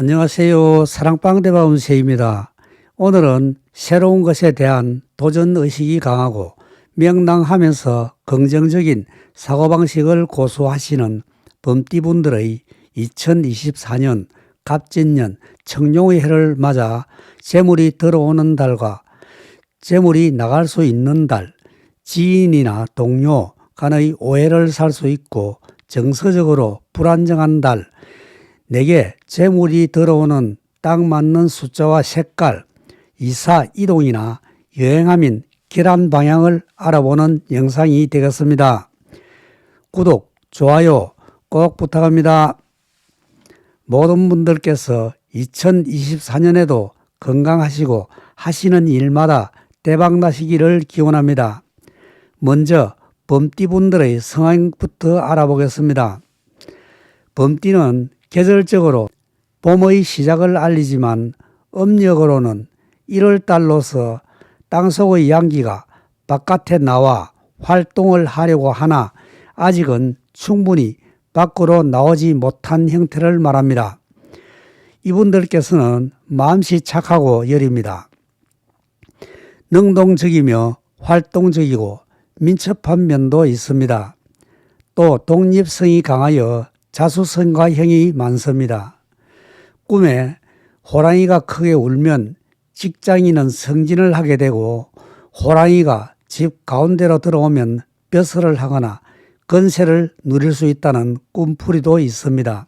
안녕하세요. 사랑방대바 운세입니다. 오늘은 새로운 것에 대한 도전의식이 강하고 명랑하면서 긍정적인 사고방식을 고수하시는 범띠분들의 2024년 갑진년 청룡의 해를 맞아 재물이 들어오는 달과 재물이 나갈 수 있는 달, 지인이나 동료 간의 오해를 살 수 있고 정서적으로 불안정한 달, 내게 재물이 들어오는 딱 맞는 숫자와 색깔, 이사 이동이나 여행하면 길한 방향을 알아보는 영상이 되겠습니다. 구독, 좋아요 꼭 부탁합니다. 모든 분들께서 2024년에도 건강하시고 하시는 일마다 대박나시기를 기원합니다. 먼저 범띠분들의 성향부터 알아보겠습니다. 범띠는 계절적으로 봄의 시작을 알리지만 음력으로는 1월달로서 땅속의 양기가 바깥에 나와 활동을 하려고 하나 아직은 충분히 밖으로 나오지 못한 형태를 말합니다. 이분들께서는 마음씨 착하고 여립니다. 능동적이며 활동적이고 민첩한 면도 있습니다. 또 독립성이 강하여 자수성가형이 많습니다. 꿈에 호랑이가 크게 울면 직장인은 승진을 하게 되고 호랑이가 집 가운데로 들어오면 벼슬을 하거나 건세를 누릴 수 있다는 꿈풀이도 있습니다.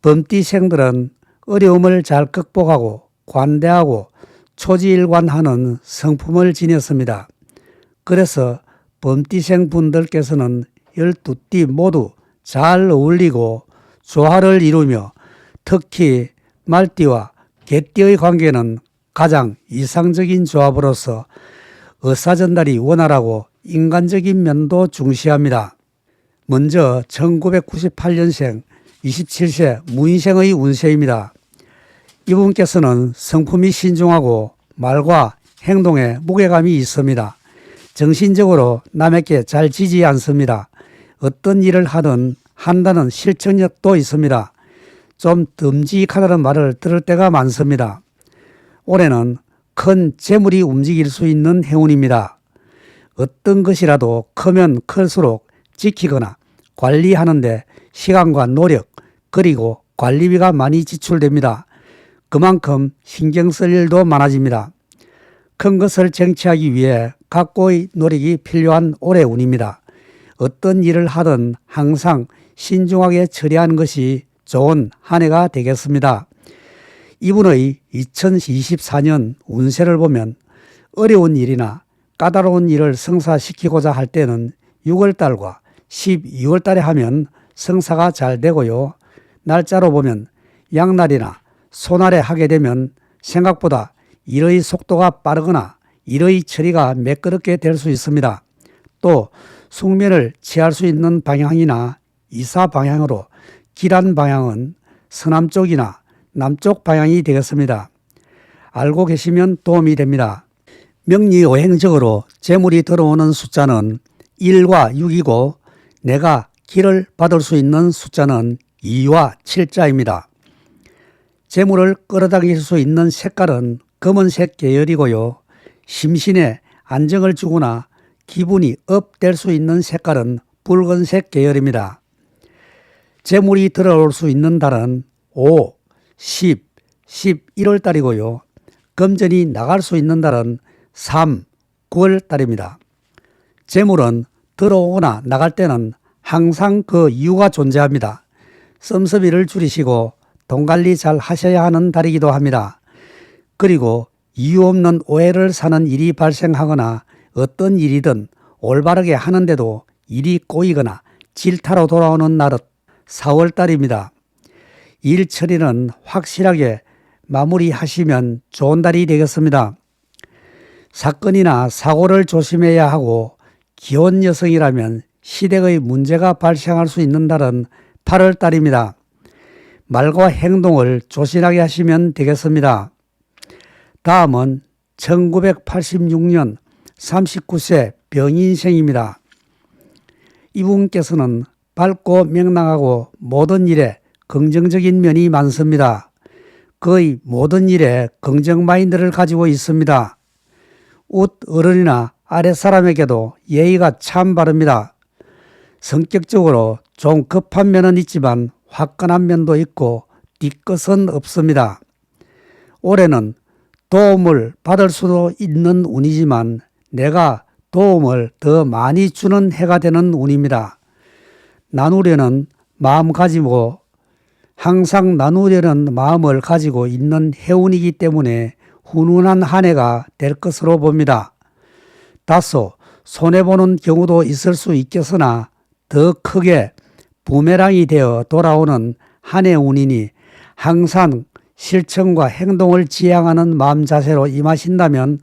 범띠생들은 어려움을 잘 극복하고 관대하고 초지일관하는 성품을 지녔습니다. 그래서 범띠생 분들께서는 12띠 모두 잘 어울리고 조화를 이루며 특히 말띠와 개띠의 관계는 가장 이상적인 조합으로서 의사전달이 원활하고 인간적인 면도 중시합니다. 먼저 1998년생 27세 무인생의 운세입니다. 이분께서는 성품이 신중하고 말과 행동에 무게감이 있습니다. 정신적으로 남에게 잘 지지 않습니다. 어떤 일을 하든 한다는 실천력도 있습니다. 좀 듬직하다는 말을 들을 때가 많습니다. 올해는 큰 재물이 움직일 수 있는 해운입니다. 어떤 것이라도 크면 클수록 지키거나 관리하는데 시간과 노력 그리고 관리비가 많이 지출됩니다. 그만큼 신경 쓸 일도 많아집니다. 큰 것을 쟁취하기 위해 각고의 노력이 필요한 올해 운입니다. 어떤 일을 하든 항상 신중하게 처리하는 것이 좋은 한 해가 되겠습니다. 이분의 2024년 운세를 보면 어려운 일이나 까다로운 일을 성사시키고자 할 때는 6월달과 12월달에 하면 성사가 잘 되고요. 날짜로 보면 양날이나 소날에 하게 되면 생각보다 일의 속도가 빠르거나 일의 처리가 매끄럽게 될 수 있습니다. 또 숙면을 취할 수 있는 방향이나 이사 방향으로 길한 방향은 서남쪽이나 남쪽 방향이 되겠습니다. 알고 계시면 도움이 됩니다. 명리오행적으로 재물이 들어오는 숫자는 1과 6이고 내가 길을 받을 수 있는 숫자는 2와 7자입니다. 재물을 끌어당길 수 있는 색깔은 검은색 계열이고요. 심신에 안정을 주거나 기분이 업될 수 있는 색깔은 붉은색 계열입니다. 재물이 들어올 수 있는 달은 5, 10, 11월 달이고요. 금전이 나갈 수 있는 달은 3, 9월 달입니다. 재물은 들어오거나 나갈 때는 항상 그 이유가 존재합니다. 씀씀이를 줄이시고 돈 관리 잘 하셔야 하는 달이기도 합니다. 그리고 이유 없는 오해를 사는 일이 발생하거나 어떤 일이든 올바르게 하는데도 일이 꼬이거나 질타로 돌아오는 날은 4월 달입니다. 일 처리는 확실하게 마무리하시면 좋은 달이 되겠습니다. 사건이나 사고를 조심해야 하고 기혼 여성이라면 시댁의 문제가 발생할 수 있는 달은 8월 달입니다. 말과 행동을 조심하게 하시면 되겠습니다. 다음은 1986년 39세 병인생입니다. 이분께서는 밝고 명랑하고 모든 일에 긍정적인 면이 많습니다. 거의 모든 일에 긍정 마인드를 가지고 있습니다. 웃 어른이나 아랫사람에게도 예의가 참 바릅니다. 성격적으로 좀 급한 면은 있지만 화끈한 면도 있고 뒤끝은 없습니다. 올해는 도움을 받을 수도 있는 운이지만 내가 도움을 더 많이 주는 해가 되는 운입니다. 나누려는 마음 가지고 항상 나누려는 마음을 가지고 있는 해운이기 때문에 훈훈한 한 해가 될 것으로 봅니다. 다소 손해보는 경우도 있을 수 있겠으나 더 크게 부메랑이 되어 돌아오는 한 해 운이니 항상 실천과 행동을 지향하는 마음 자세로 임하신다면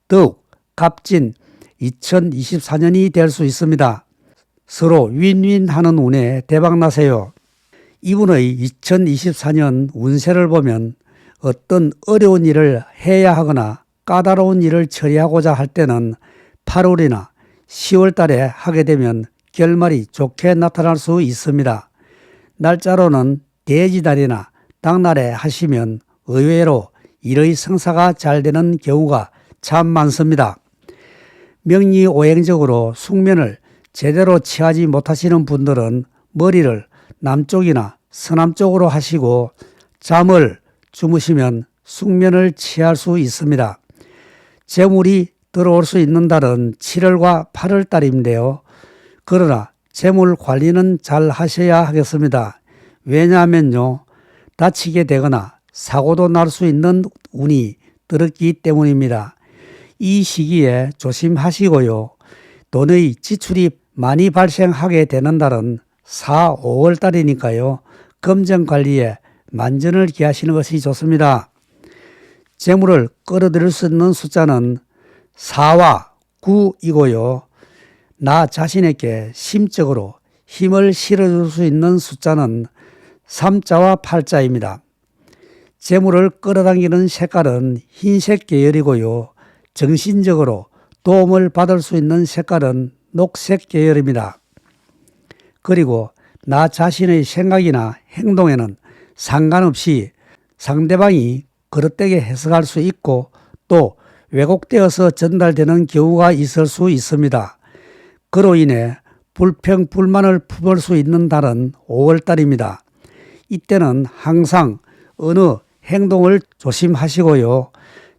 더욱 값진 2024년이 될 수 있습니다. 서로 윈윈하는 운에 대박나세요. 이분의 2024년 운세를 보면 어떤 어려운 일을 해야 하거나 까다로운 일을 처리하고자 할 때는 8월이나 10월 달에 하게 되면 결말이 좋게 나타날 수 있습니다. 날짜로는 대지달이나 당날에 하시면 의외로 일의 성사가 잘 되는 경우가 참 많습니다. 명리오행적으로 숙면을 제대로 취하지 못하시는 분들은 머리를 남쪽이나 서남쪽으로 하시고 잠을 주무시면 숙면을 취할 수 있습니다. 재물이 들어올 수 있는 달은 7월과 8월 달인데요. 그러나 재물 관리는 잘 하셔야 하겠습니다. 왜냐하면요, 다치게 되거나 사고도 날 수 있는 운이 들었기 때문입니다. 이 시기에 조심하시고요. 돈의 지출이 많이 발생하게 되는 달은 4, 5월 달이니까요. 금전 관리에 만전을 기하시는 것이 좋습니다. 재물을 끌어들일 수 있는 숫자는 4와 9이고요. 나 자신에게 심적으로 힘을 실어줄 수 있는 숫자는 3자와 8자입니다. 재물을 끌어당기는 색깔은 흰색 계열이고요. 정신적으로 도움을 받을 수 있는 색깔은 녹색 계열입니다. 그리고 나 자신의 생각이나 행동에는 상관없이 상대방이 그릇되게 해석할 수 있고 또 왜곡되어서 전달되는 경우가 있을 수 있습니다. 그로 인해 불평, 불만을 품을 수 있는 달은 5월달입니다. 이때는 항상 어느 행동을 조심하시고요.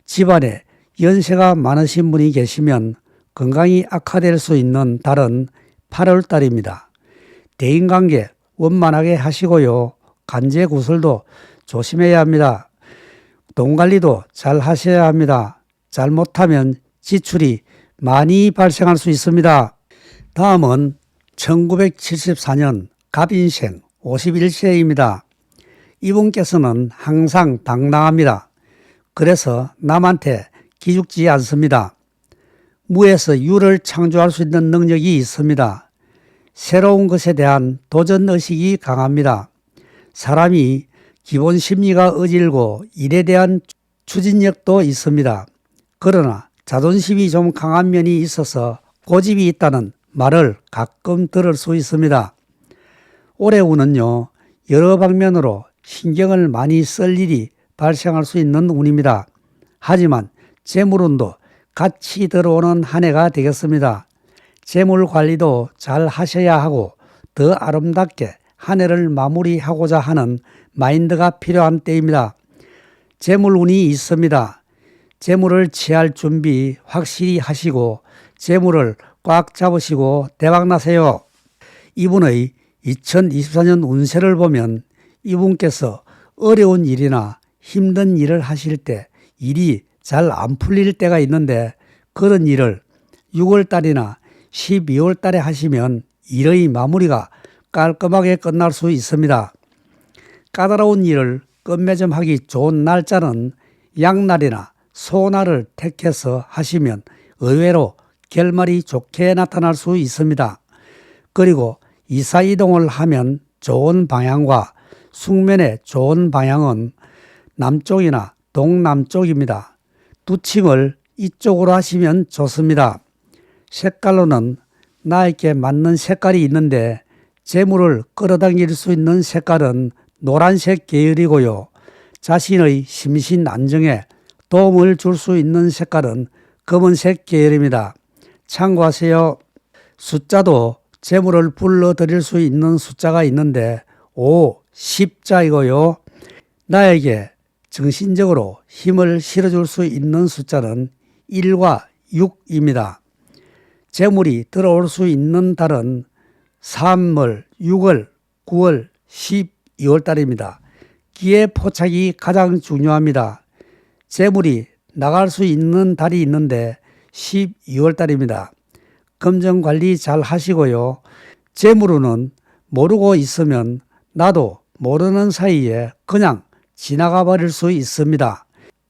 집안에 연세가 많으신 분이 계시면 건강이 악화될 수 있는 달은 8월달입니다. 대인관계 원만하게 하시고요. 간제구설도 조심해야 합니다. 돈 관리도 잘 하셔야 합니다. 잘못하면 지출이 많이 발생할 수 있습니다. 다음은 1974년 갑인생 51세입니다. 이분께서는 항상 당당합니다. 그래서 남한테 기죽지 않습니다. 무에서 유를 창조할 수 있는 능력이 있습니다. 새로운 것에 대한 도전의식이 강합니다. 사람이 기본 심리가 어질고 일에 대한 추진력도 있습니다. 그러나 자존심이 좀 강한 면이 있어서 고집이 있다는 말을 가끔 들을 수 있습니다. 올해 운은요, 여러 방면으로 신경을 많이 쓸 일이 발생할 수 있는 운입니다. 하지만 재물운도 같이 들어오는 한 해가 되겠습니다. 재물 관리도 잘 하셔야 하고 더 아름답게 한 해를 마무리하고자 하는 마인드가 필요한 때입니다. 재물운이 있습니다. 재물을 취할 준비 확실히 하시고 재물을 꽉 잡으시고 대박나세요. 이분의 2024년 운세를 보면 이분께서 어려운 일이나 힘든 일을 하실 때 일이 잘 안 풀릴 때가 있는데 그런 일을 6월달이나 12월달에 하시면 일의 마무리가 깔끔하게 끝날 수 있습니다. 까다로운 일을 끝맺음하기 좋은 날짜는 양날이나 소날을 택해서 하시면 의외로 결말이 좋게 나타날 수 있습니다. 그리고 이사이동을 하면 좋은 방향과 숙면의 좋은 방향은 남쪽이나 동남쪽입니다. 두 층을 이쪽으로 하시면 좋습니다. 색깔로는 나에게 맞는 색깔이 있는데 재물을 끌어당길 수 있는 색깔은 노란색 계열이고요. 자신의 심신 안정에 도움을 줄 수 있는 색깔은 검은색 계열입니다. 참고하세요. 숫자도 재물을 불러들일 수 있는 숫자가 있는데 5, 10자이고요. 나에게 정신적으로 힘을 실어줄 수 있는 숫자는 1과 6입니다. 재물이 들어올 수 있는 달은 3월, 6월, 9월, 12월 달입니다. 기의 포착이 가장 중요합니다. 재물이 나갈 수 있는 달이 있는데 12월 달입니다. 금전 관리 잘 하시고요. 재물운은 모르고 있으면 나도 모르는 사이에 그냥 지나가 버릴 수 있습니다.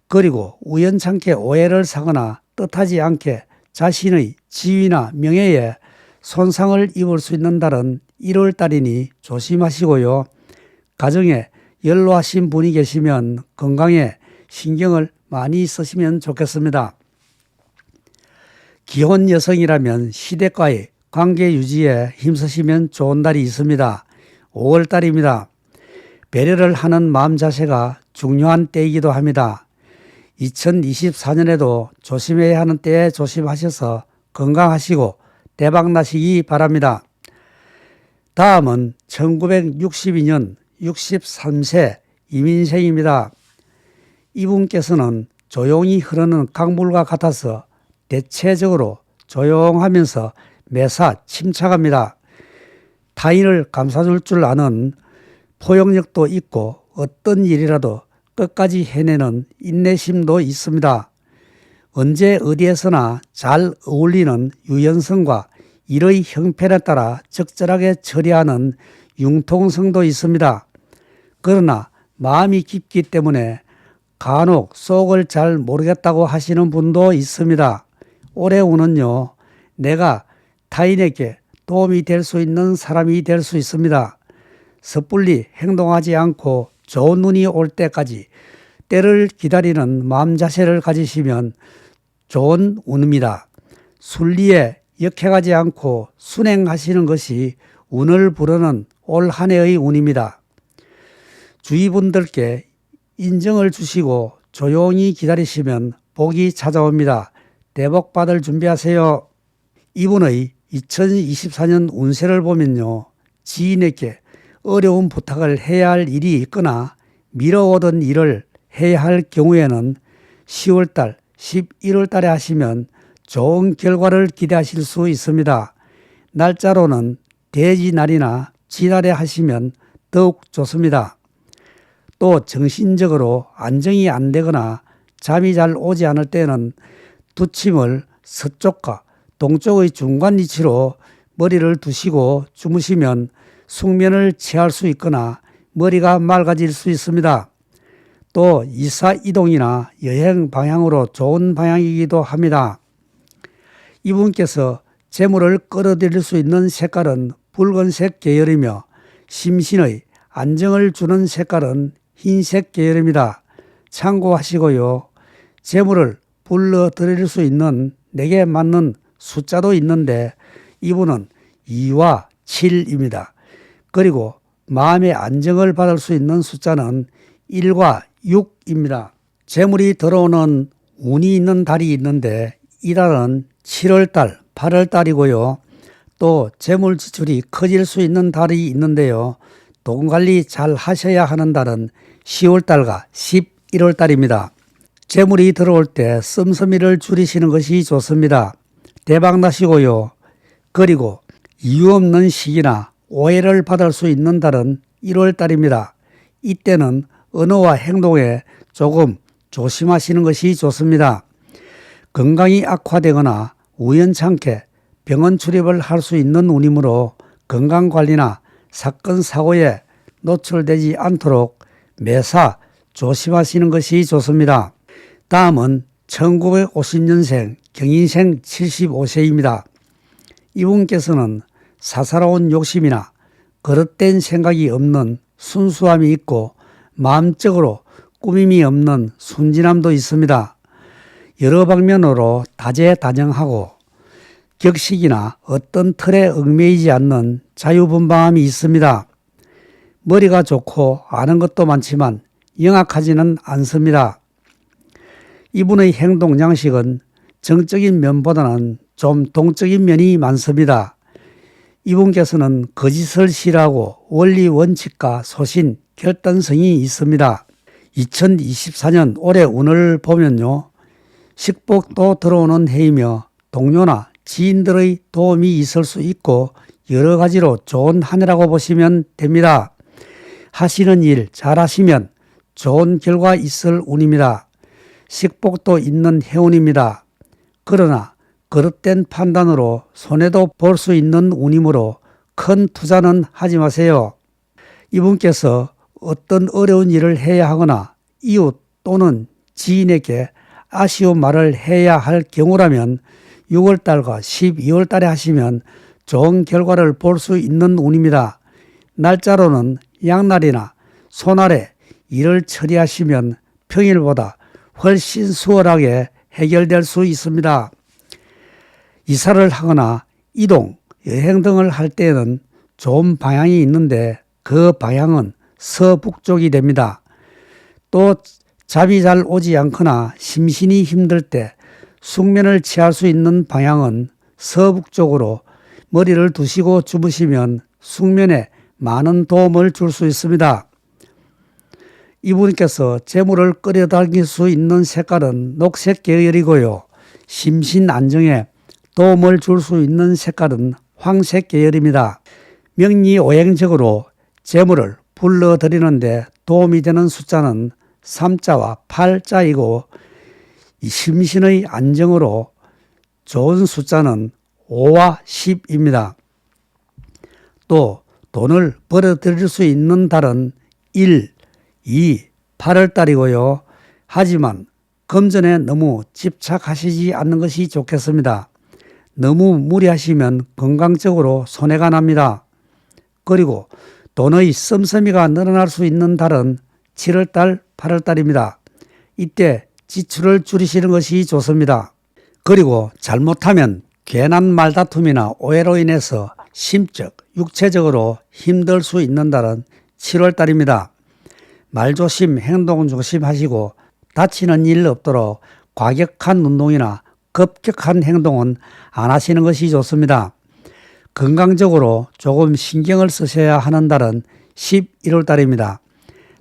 그리고 우연찮게 오해를 사거나 뜻하지 않게 자신의 지위나 명예에 손상을 입을 수 있는 달은 1월 달이니 조심하시고요. 가정에 연로하신 분이 계시면 건강에 신경을 많이 쓰시면 좋겠습니다. 기혼 여성이라면 시댁과의 관계 유지에 힘쓰시면 좋은 달이 있습니다. 5월 달입니다. 배려를 하는 마음 자세가 중요한 때이기도 합니다. 2024년에도 조심해야 하는 때에 조심하셔서 건강하시고 대박 나시기 바랍니다. 다음은 1962년 63세 이민생입니다. 이분께서는 조용히 흐르는 강물과 같아서 대체적으로 조용하면서 매사 침착합니다. 타인을 감싸줄 줄 아는 포용력도 있고 어떤 일이라도 끝까지 해내는 인내심도 있습니다. 언제 어디에서나 잘 어울리는 유연성과 일의 형편에 따라 적절하게 처리하는 융통성도 있습니다. 그러나 마음이 깊기 때문에 간혹 속을 잘 모르겠다고 하시는 분도 있습니다. 올해 운은요, 내가 타인에게 도움이 될 수 있는 사람이 될 수 있습니다. 섣불리 행동하지 않고 좋은 운이 올 때까지 때를 기다리는 마음 자세를 가지시면 좋은 운입니다. 순리에 역행하지 않고 순행하시는 것이 운을 부르는 올 한 해의 운입니다. 주위 분들께 인정을 주시고 조용히 기다리시면 복이 찾아옵니다. 대복 받을 준비하세요. 이분의 2024년 운세를 보면요, 지인에게 어려운 부탁을 해야 할 일이 있거나 미뤄오던 일을 해야 할 경우에는 10월달, 11월달에 하시면 좋은 결과를 기대하실 수 있습니다. 날짜로는 대지날이나 지날에 하시면 더욱 좋습니다. 또 정신적으로 안정이 안 되거나 잠이 잘 오지 않을 때는 두침을 서쪽과 동쪽의 중간 위치로 머리를 두시고 주무시면 숙면을 취할 수 있거나 머리가 맑아질 수 있습니다. 또 이사 이동이나 여행 방향으로 좋은 방향이기도 합니다. 이분께서 재물을 끌어들일 수 있는 색깔은 붉은색 계열이며 심신의 안정을 주는 색깔은 흰색 계열입니다. 참고하시고요. 재물을 불러들일 수 있는 내게 맞는 숫자도 있는데 이분은 2와 7입니다. 그리고 마음의 안정을 받을 수 있는 숫자는 1과 6입니다. 재물이 들어오는 운이 있는 달이 있는데 이 달은 7월달, 8월달이고요. 또 재물 지출이 커질 수 있는 달이 있는데요. 돈 관리 잘 하셔야 하는 달은 10월달과 11월달입니다. 재물이 들어올 때 씀씀이를 줄이시는 것이 좋습니다. 대박 나시고요. 그리고 이유 없는 시기나 오해를 받을 수 있는 달은 1월달입니다. 이때는 언어와 행동에 조금 조심하시는 것이 좋습니다. 건강이 악화되거나 우연찮게 병원 출입을 할 수 있는 운이므로 건강관리나 사건 사고에 노출되지 않도록 매사 조심하시는 것이 좋습니다. 다음은 1950년생 경인생 75세입니다. 이분께서는 사사로운 욕심이나 거릇된 생각이 없는 순수함이 있고 마음적으로 꾸밈이 없는 순진함도 있습니다. 여러 방면으로 다재다능하고 격식이나 어떤 틀에 얽매이지 않는 자유분방함이 있습니다. 머리가 좋고 아는 것도 많지만 영악하지는 않습니다. 이분의 행동 양식은 정적인 면보다는 좀 동적인 면이 많습니다. 이분께서는 거짓을 싫어하고 원리 원칙과 소신, 결단성이 있습니다. 2024년 올해 운을 보면요. 식복도 들어오는 해이며 동료나 지인들의 도움이 있을 수 있고 여러 가지로 좋은 한 해라고 보시면 됩니다. 하시는 일 잘하시면 좋은 결과 있을 운입니다. 식복도 있는 해운입니다. 그러나 거듭된 판단으로 손해도 볼 수 있는 운이므로 큰 투자는 하지 마세요. 이분께서 어떤 어려운 일을 해야 하거나 이웃 또는 지인에게 아쉬운 말을 해야 할 경우라면 6월달과 12월달에 하시면 좋은 결과를 볼 수 있는 운입니다. 날짜로는 양날이나 소날에 일을 처리하시면 평일보다 훨씬 수월하게 해결될 수 있습니다. 이사를 하거나 이동, 여행 등을 할 때에는 좋은 방향이 있는데 그 방향은 서북쪽이 됩니다. 또 잠이 잘 오지 않거나 심신이 힘들 때 숙면을 취할 수 있는 방향은 서북쪽으로 머리를 두시고 주무시면 숙면에 많은 도움을 줄 수 있습니다. 이분께서 재물을 끌어당길 수 있는 색깔은 녹색 계열이고요. 심신 안정에 도움을 줄 수 있는 색깔은 황색 계열입니다. 명리오행적으로 재물을 불러들이는데 도움이 되는 숫자는 3자와 8자이고 심신의 안정으로 좋은 숫자는 5와 10입니다. 또 돈을 벌어들일 수 있는 달은 1, 2, 8월달이고요. 하지만 금전에 너무 집착하시지 않는 것이 좋겠습니다. 너무 무리하시면 건강적으로 손해가 납니다. 그리고 돈의 씀씀이가 늘어날 수 있는 달은 7월달, 8월달입니다. 이때 지출을 줄이시는 것이 좋습니다. 그리고 잘못하면 괜한 말다툼이나 오해로 인해서 심적, 육체적으로 힘들 수 있는 달은 7월달입니다. 말조심, 행동 조심하시고 다치는 일 없도록 과격한 운동이나 급격한 행동은 안 하시는 것이 좋습니다. 건강적으로 조금 신경을 쓰셔야 하는 달은 11월 달입니다.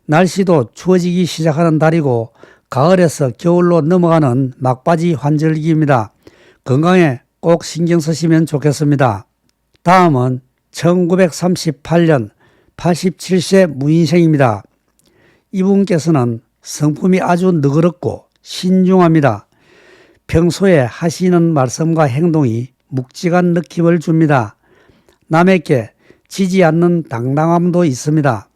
날씨도 추워지기 시작하는 달이고 가을에서 겨울로 넘어가는 막바지 환절기입니다. 건강에 꼭 신경 쓰시면 좋겠습니다. 다음은 1938년 87세 무인생입니다. 이분께서는 성품이 아주 너그럽고 신중합니다. 평소에 하시는 말씀과 행동이 묵직한 느낌을 줍니다. 남에게 지지 않는 당당함도 있습니다.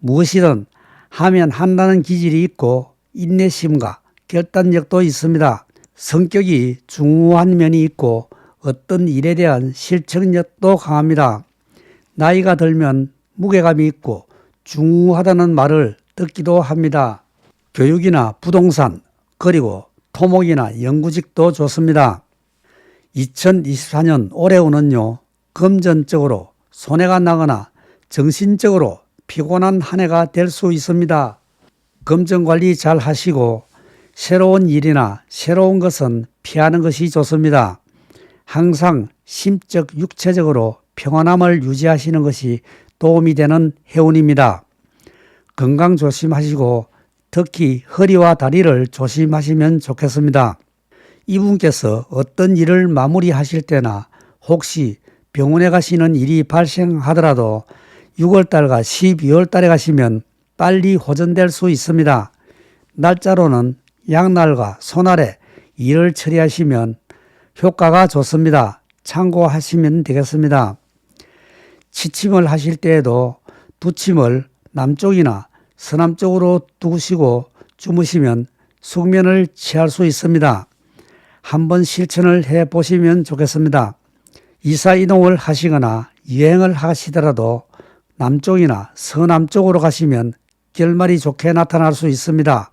무엇이든 하면 한다는 기질이 있고 인내심과 결단력도 있습니다. 성격이 중후한 면이 있고 어떤 일에 대한 실천력도 강합니다. 나이가 들면 무게감이 있고 중후하다는 말을 듣기도 합니다. 교육이나 부동산 그리고 토목이나 연구직도 좋습니다. 2024년 올해 운은요. 금전적으로 손해가 나거나 정신적으로 피곤한 한 해가 될 수 있습니다. 금전관리 잘 하시고 새로운 일이나 새로운 것은 피하는 것이 좋습니다. 항상 심적, 육체적으로 평안함을 유지하시는 것이 도움이 되는 해운입니다. 건강 조심하시고 특히 허리와 다리를 조심하시면 좋겠습니다. 이분께서 어떤 일을 마무리하실 때나 혹시 병원에 가시는 일이 발생하더라도 6월달과 12월달에 가시면 빨리 호전될 수 있습니다. 날짜로는 양날과 소날에 일을 처리하시면 효과가 좋습니다. 참고하시면 되겠습니다. 취침을 하실 때에도 두침을 남쪽이나 서남쪽으로 두시고 주무시면 숙면을 취할 수 있습니다. 한번 실천을 해 보시면 좋겠습니다. 이사 이동을 하시거나 여행을 하시더라도 남쪽이나 서남쪽으로 가시면 결말이 좋게 나타날 수 있습니다.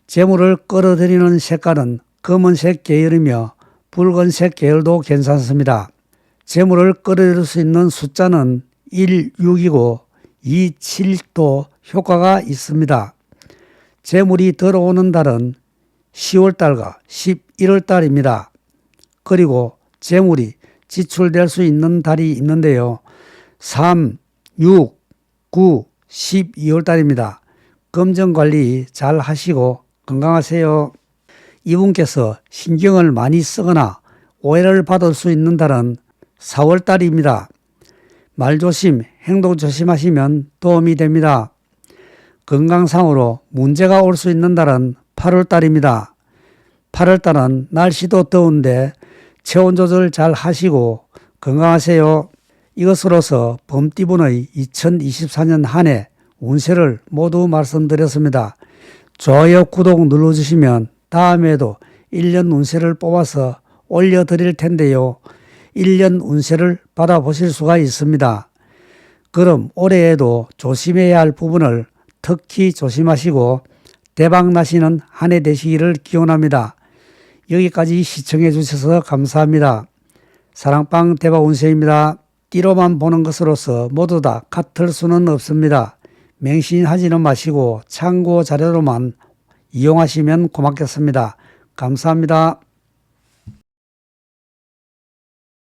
재물을 끌어들이는 색깔은 검은색 계열이며 붉은색 계열도 괜찮습니다. 재물을 끌어들일 수 있는 숫자는 1, 6이고 2, 7도 효과가 있습니다. 재물이 들어오는 달은 10월달과 11월달입니다. 그리고 재물이 지출될 수 있는 달이 있는데요. 3, 6, 9, 12월달입니다. 금전관리 잘 하시고 건강하세요. 이분께서 신경을 많이 쓰거나 오해를 받을 수 있는 달은 4월달입니다. 말조심, 행동 조심하시면 도움이 됩니다. 건강상으로 문제가 올 수 있는 달은 8월달입니다. 8월달은 날씨도 더운데 체온 조절 잘 하시고 건강하세요. 이것으로서 범띠분의 2024년 한 해 운세를 모두 말씀드렸습니다. 좋아요, 구독 눌러주시면 다음에도 1년 운세를 뽑아서 올려드릴 텐데요. 1년 운세를 받아보실 수가 있습니다. 그럼 올해에도 조심해야 할 부분을 특히 조심하시고 대박 나시는 한 해 되시기를 기원합니다. 여기까지 시청해 주셔서 감사합니다. 사랑방 대박 운세입니다. 띠로만 보는 것으로서 모두 다 같을 수는 없습니다. 맹신하지는 마시고 참고 자료로만 이용하시면 고맙겠습니다. 감사합니다.